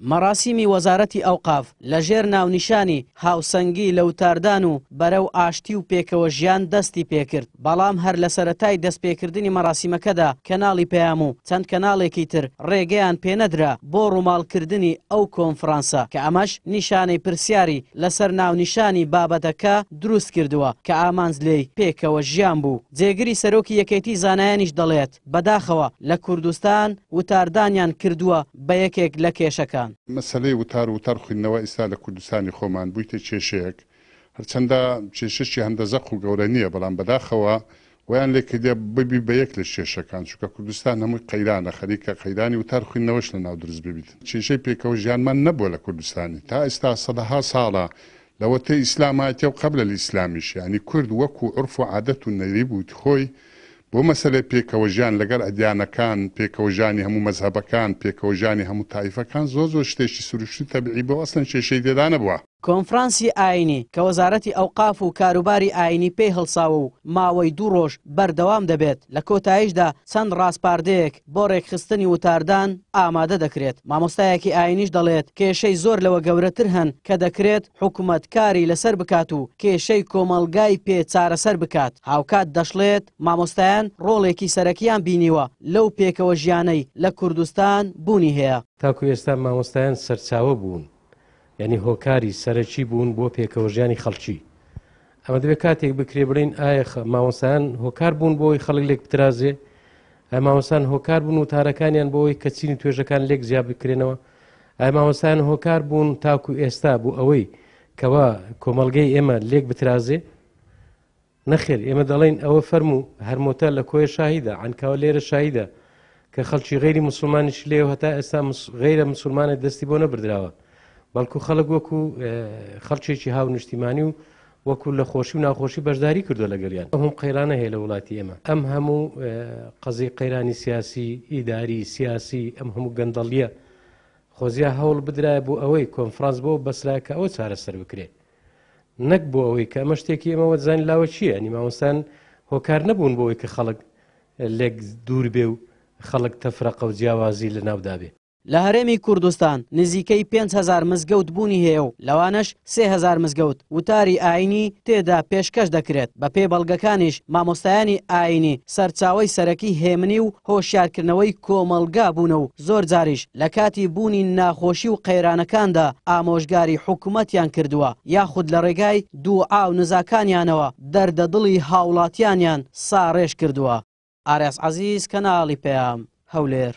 مەراسیمی وەزارەتی ئەوقاف لەژێر ناونیشانی هاوسەنگی لە وتاردان و بەرەو ئاشتی و پێکەوە ژیان دەستی پێکرد، بەڵام هەر لە سەرەتای دەستپێکردنی مەراسیمەکەدا کەناڵی پەیام و چەند کەناڵێکی تر ڕێگەیان پێنەدرا بۆ ڕووماڵکردنی ئەو کۆنفرانسە کە ئەمەش نیشانەی پرسیاری لەسەر ناونیشانی بابەتەکە دروست کردووە کە ئامانج لێی پێکەوە ژیان بوو. جێگری سەرۆکی یەکێتی زانایانیش دەڵێت بەداخەوە لە کوردستان وتاردانیان کردووە بە یەکێک لە کێشەکان. مەسەلەی وتار خوێندنەوە ئێستا لە کوردستانی خۆمان بوویتە کێشەیەک، هەرچەندە کێشەشی هەندەزەق و گەورە نییە، بەڵام بەداخەوە ویان لێکردێ ببی بە یەک لە کێشەکان، چونکە کوردستان هەمووی قەیرانە، خەریکە قەیرانی وتار خوێندنەوەش لە ناو دروست ببیت. کێشەی پێکەوە ژیانمان نەبووە لە کوردستانی تا ئێستا سەدەها ساڵە لەوەتەی ئیسلاماتیە و قەبلە ئیسلامیش، ینی کورد وەکو عورف و عادەت و نەریب و خۆی بۆ مەسەلەی پێکەوە ژیان لەگەڵ ئەدیانەکان، پێکەوە ژیانی هەموو مەزهەبەکان، پێکەوە ژیانی هەموو تایفەکان زۆر شتێکی سروشتی تەبیعی بۆ ئەسڵەن کێشەی تێدا نەبووە. کۆنفرانسی ئاینی کە وەزارەتی ئەوقاف و کاروباری ئاینی پێی هەڵساوە و ماوەی 2 ڕۆژ بەردەوام دەبێت، لە کۆتاییشدا چەند ڕاستپاردەیەک بۆ ڕێکخستنی وتاردان ئامادە دەکرێت. مامۆستایەکی ئاینیش دەڵێت کێشەی زۆر لەوە گەورەتر هەن کە دەکرێت حکوومەت کاری لەسەر بکات و کێشەی کۆمەلگای پێ چارەسەر بکات. هاوکات دەشڵێت مامۆستایان ڕۆڵێکی سەرەکیان بینیوە لەو پێکەوە ژیانەی لە کوردستان بوونی هەیە. تاکو ئێستا مامۆستایان سەرچاوە بوون، یعنی هۆکاری سەرەکی بوون بۆ پێکەوە ژیانی خەڵکی. ئەمە دەبێت کاتێک بکرێ بڵین ئایا مامۆستایان هۆکار بوون بۆی خەڵک لێک بترازێ، ئایا مامۆستایان هۆکار بوون وتارەکانیان بۆەوەی کە چینی توێژەکان لێک زیاد بکرێنەوە، ئایا مامۆستایان هۆکار بوون تاکو ئێستا بوو ئەوەی کەوا کۆمەڵگەی ئێمە لێک بترازێ؟ نەخێر، ئێمە دەڵێن ئەوە فەرموو هەرمۆتە لە کۆیە شاهیدە، عنکاوە لێرە شاهیدە کە خەڵکی غەیری موسڵمانیش لێ و هەتا ئێستا غەیرە موسڵمانێک دەستی بۆ نەبردراوە، بەڵکو خەڵک وەکو خەڵکێکی هاو نیشتیمانی و وەکو لە خۆشی و ناخۆشی بەشداری کردو لەگەڵیان. ئەم قەیرانە هەیە لە وڵاتی ئێمە، ئەم هەموو قەزەی قەیرانی سیاسی، ئیداری سیاسی، ئەم هەموو گەندەڵیە خۆزیە هەوڵ بدرایە بۆ ئەوەی کۆنفرانس بۆ بەسرایە کە ئەوە چارەسەر بکرێت، نەک بۆ ئەوەی کە ئەمە شتێکی ئێمەوە زانی لاوە چییە. ئەنی مامۆستایان هۆکار نەبوون بۆ ئەوەی کە خەڵک لێک دوور بێ و خەڵک تەفرەقە و جیاوازی لە ناودا بێ. لە هەرێمی کوردستان نزیکەی 5,000 مزگەوت بوونی هەیە و لەوانش 3,000 مزگەوت وتاری ئاینی تێدا پێشکەش دەکرێت. بە پێ بەڵگەکانیش مامۆستایانی ئاینی سەرچاوەی سەرەکی هێمنی و هۆشیارکردنەوەی کۆمەلگا بوونە و زۆر جاریش لە کاتی بوونی ناخۆشی و قەیرانەکاندا ئامۆژگاری حکوومەتیان کردووە، یاخود لە ڕێگای دوعا و نزاکانیانەوە دەردەدڵی هاوڵاتیانیان ساڕێژ کردووە. ئارێز عەزیز، کەناڵی پەیام، هەولێر.